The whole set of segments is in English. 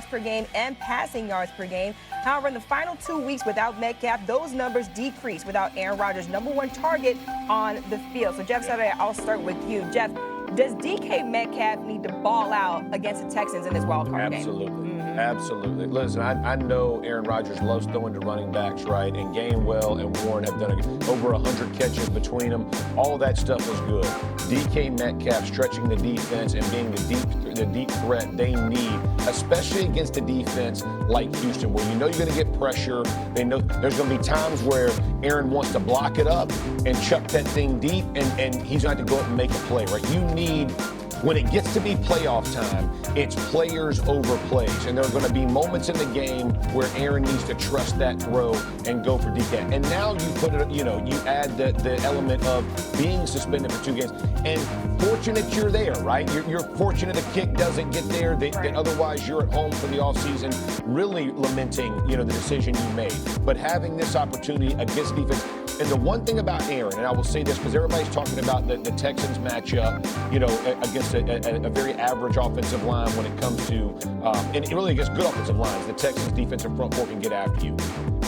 per game and passing yards per game. However, in the final 2 weeks without Metcalf, those numbers decreased without Aaron Rodgers' #1 target on the field. So, Jeff Saturday, I'll start with you. Jeff, does DK Metcalf need to ball out against the Texans in this wild card game? Absolutely. Listen, I know Aaron Rodgers loves throwing to running backs, right? And Gainwell and Warren have done over 100 catches between them. All that stuff was good. DK Metcalf stretching the defense and being the deep threat they need, especially against a defense like Houston, where you know you're going to get pressure. They know there's going to be times where Aaron wants to block it up and chuck that thing deep, and he's going to have to go up and make a play, right? You need, when it gets to be playoff time, it's players over plays. And there are going to be moments in the game where Aaron needs to trust that throw and go for DK. And now you put it, you add the element of being suspended for 2 games. And fortunate you're there, right? You're fortunate the kick doesn't get there, that otherwise you're at home for the offseason, really lamenting, the decision you made. But having this opportunity against defense, and the one thing about Aaron, and I will say this because everybody's talking about the Texans matchup, against a very average offensive line when it comes to, and really against good offensive lines, the Texans defensive front four can get after you.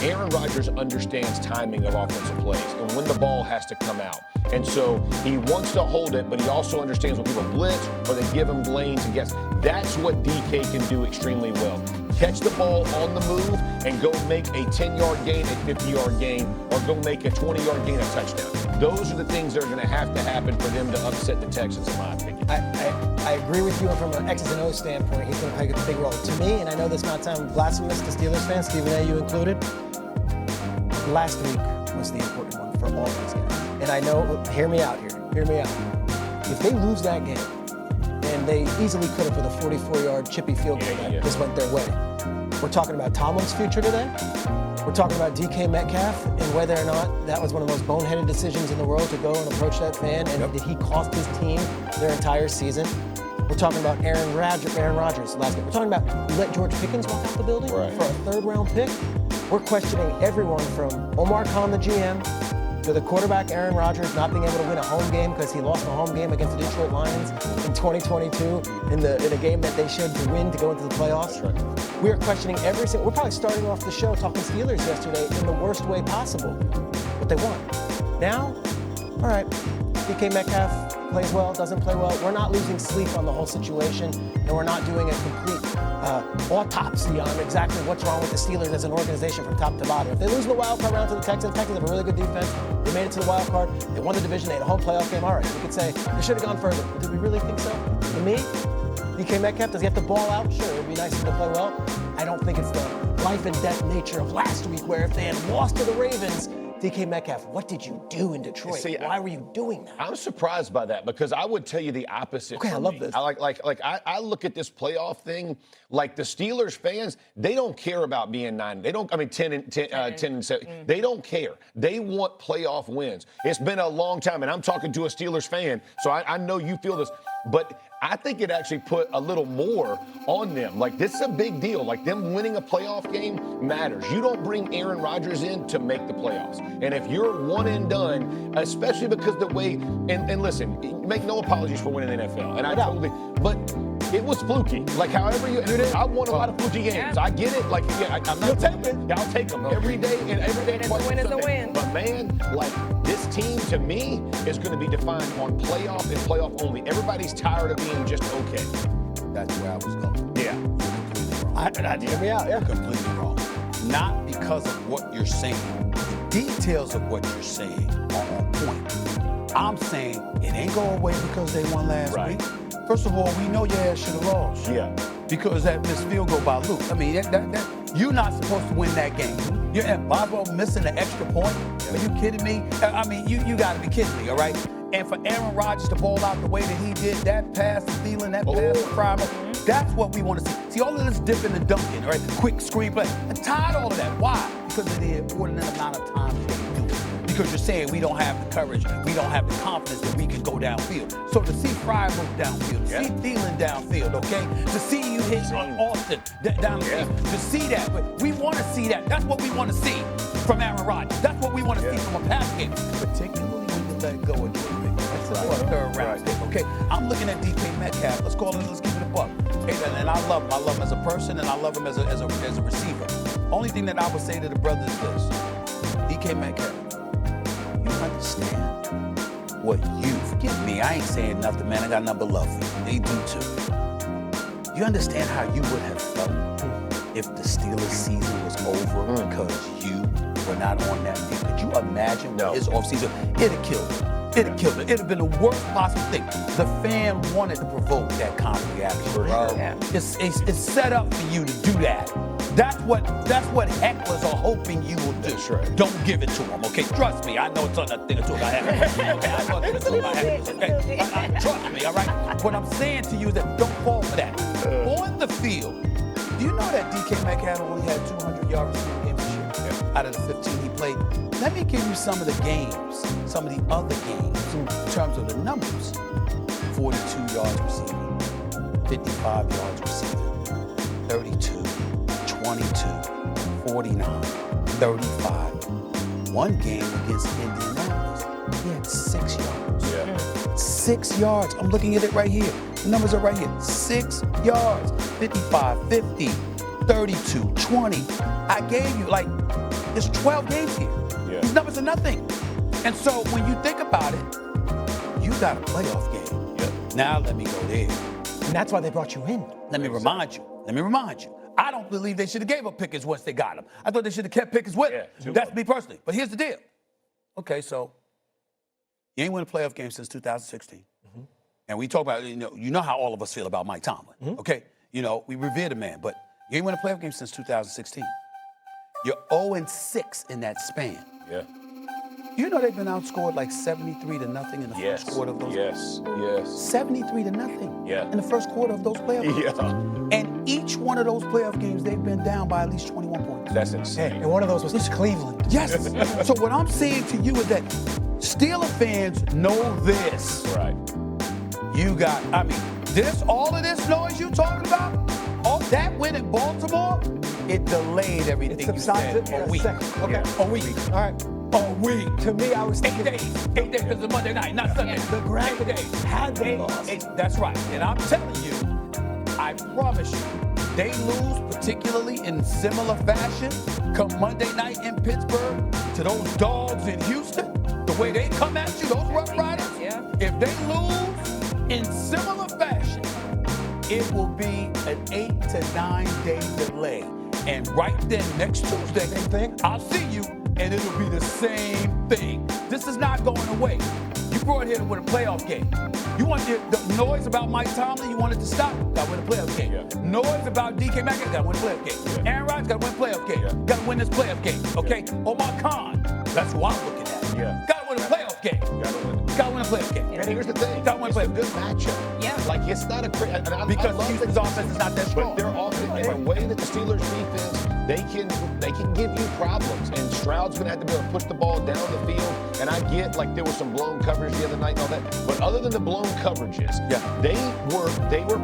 Aaron Rodgers understands timing of offensive plays and when the ball has to come out. And so he wants to hold it, but he also understands when people blitz or they give him lanes and gets. That's what DK can do extremely well. Catch the ball on the move and go make a 10-yard gain, a 50-yard gain, or go make a 20-yard gain, a touchdown. Those are the things that are going to happen for them to upset the Texans, in my opinion. I agree with you from an X's and O's standpoint. He's going to play a big role. To me, and I know this might sound blasphemous to Steelers fans, Stephen A., you included, last week was the important one for all these guys. And I know, hear me out. If they lose that game, and they easily could have with a 44-yard chippy field goal that just went their way, we're talking about Tomlin's future today. We're talking about DK Metcalf and whether or not that was one of the most boneheaded decisions in the world to go and approach that fan, and did he cost his team their entire season? We're talking about Aaron Rodgers last game. We're talking about let George Pickens walk out the building for a third-round pick. We're questioning everyone from Omar Khan, the GM, to the quarterback Aaron Rodgers not being able to win a home game because he lost a home game against the Detroit Lions in 2022 in a game that they should win to go into the playoffs. That's right. We are questioning every single. We're probably starting off the show talking Steelers yesterday in the worst way possible, but they won. Now, all right, DK Metcalf plays well, doesn't play well. We're not losing sleep on the whole situation, and we're not doing a complete autopsy on exactly what's wrong with the Steelers as an organization from top to bottom. If they lose in the wild card round to the Texans have a really good defense. They made it to the wild card. They won the division. They had a home playoff game. All right, we could say they should have gone further. But do we really think so? To me, DK Metcalf, does he have to ball out? Sure, it would be nice for him to play well. I don't think it's the life and death nature of last week where if they had lost to the Ravens, DK Metcalf, what did you do in Detroit? See, why were you doing that? I'm surprised by that because I would tell you the opposite. Okay, I love this. I look at this playoff thing like the Steelers fans. They don't care about being 9. They don't. I mean 10 and 7. They don't care. They want playoff wins. It's been a long time, and I'm talking to a Steelers fan, so I know you feel this, but I think it actually put a little more on them. Like, this is a big deal. Like, them winning a playoff game matters. You don't bring Aaron Rodgers in to make the playoffs. And if you're one and done, especially because the way, and listen, make no apologies for winning the NFL. And I totally, but it was fluky. Like, however I won a lot of fluky games. I get it. Like, I'm not taking it. I'll take them every day, and every day. The win is the win. But man, like, this team to me is going to be defined on playoff and playoff only. Everybody's tired of being just okay. That's where I was going. Yeah. You're completely wrong. Hear me out. Yeah. Completely wrong. Not because of what you're saying. The details of what you're saying are on point. I'm saying it ain't going away because they won last week. First of all, we know your ass should have lost. Yeah. Because that missed field goal by Luke. I mean, you're not supposed to win that game. You're at Boswell missing an extra point. Are you kidding me? I mean, you got to be kidding me, all right? And for Aaron Rodgers to ball out the way that he did, that pass to Thielen, that pass to Primer, that's what we want to see. See, all of this dipping and dunking, all right? Quick screenplay. I'm tired of all of that. Why? Because of the inordinate amount of time you do it. Because you're saying we don't have the courage, we don't have the confidence that we can go downfield. So to see Fryer go downfield, to see Thielen downfield, okay? To see you hit on Austin down the field, to see that. But we want to see that. That's what we want to see from Aaron Rodgers. That's what we want to see from a pass game. Particularly when you let go of George Pickens. That's a third round pick, okay? I'm looking at DK Metcalf. Let's keep it a buck. Hey, and I love him. I love him as a person, and I love him as a receiver. Only thing that I would say to the brothers is this. DK Metcalf, you understand what you, forgive me, I ain't saying nothing, man. I got nothing but love for you. They do too. You understand how you would have felt if the Steelers season was over because you were not on that team? Could you imagine his offseason? It'd have killed him. It'd have killed him. It'd have been the worst possible thing. The fan wanted to provoke that kind of reaction. Yeah. It's set up for you to do that. That's what hecklers are hoping you will do. That's right. Don't give it to them, okay? Trust me, I know it's on a thing or two about hecklers. Okay, I know a thing or two about hecklers, okay? Trust me, all right? What I'm saying to you is that don't fall for that. On the field, do you know that DK Metcalf only had 200 yards receiving game this year? Out of the 15 he played. Let me give you some of the games, some of the other games in terms of the numbers. 42 yards receiving, 55 yards receiving, 32, 22, 49, 35. One game against Indianapolis, he had 6 yards. Yeah. 6 yards. I'm looking at it right here. The numbers are right here. 6 yards. 55, 50, 32, 20. I gave you, there's 12 games here. Yeah. These numbers are nothing. And so when you think about it, you got a playoff game. Yeah. Now let me go there. And that's why they brought you in. Let me remind you. I don't believe they should have gave up Pickens once they got him. I thought they should have kept Pickens with them. That's me personally. But here's the deal. Okay, so you ain't won a playoff game since 2016. And we talk about, you know how all of us feel about Mike Tomlin. Okay? We revere the man, but you ain't won a playoff game since 2016. You're 0-6 in that span. Yeah. You know they've been outscored 73-0 in the first quarter of those games? Yes. 73-0 in the first quarter of those playoff games. Yeah. And each one of those playoff games, they've been down by at least 21 points. That's Hey, insane. and one of those was Cleveland. Yes. So what I'm saying to you is that Steeler fans know this. Right. All of this noise you talking about, all that win in Baltimore, it delayed everything you said a week. Okay. A week. All right. A week. To me, I was 8 thinking days. 8 days because it's Monday night, not Sunday. the gravity 8 days. had they lost. That's right. And I'm telling you, I promise you, they lose, particularly in similar fashion, come Monday night in Pittsburgh to those dogs in Houston, the way they come at you, those Rough Riders, if they lose in similar fashion, it will be an 8 to 9 day delay. And right then, next Tuesday, I'll see you, and it'll be the same thing. This is not going away. You brought here with a playoff game. You want the noise about Mike Tomlin, you want it to stop? Got to win a playoff game. Yeah. Noise about DK Metcalf, got to win a playoff game. Aaron Rodgers got to win a playoff game. Got to win this playoff game, okay? Omar Khan, that's who I'm looking at. Yeah. Got to win a playoff game. Got to win a playoff game. And here's the thing. Got to win a playoff game. Good matchup. Yeah. It's not a great. Because Houston's offense is not that strong. But their offense, in the way that the Steelers defense, they can give you problems. And Stroud's going to have to be able to push the ball down the field. And I get there was some blown coverage the other night and all that. But other than the blown coverages, they were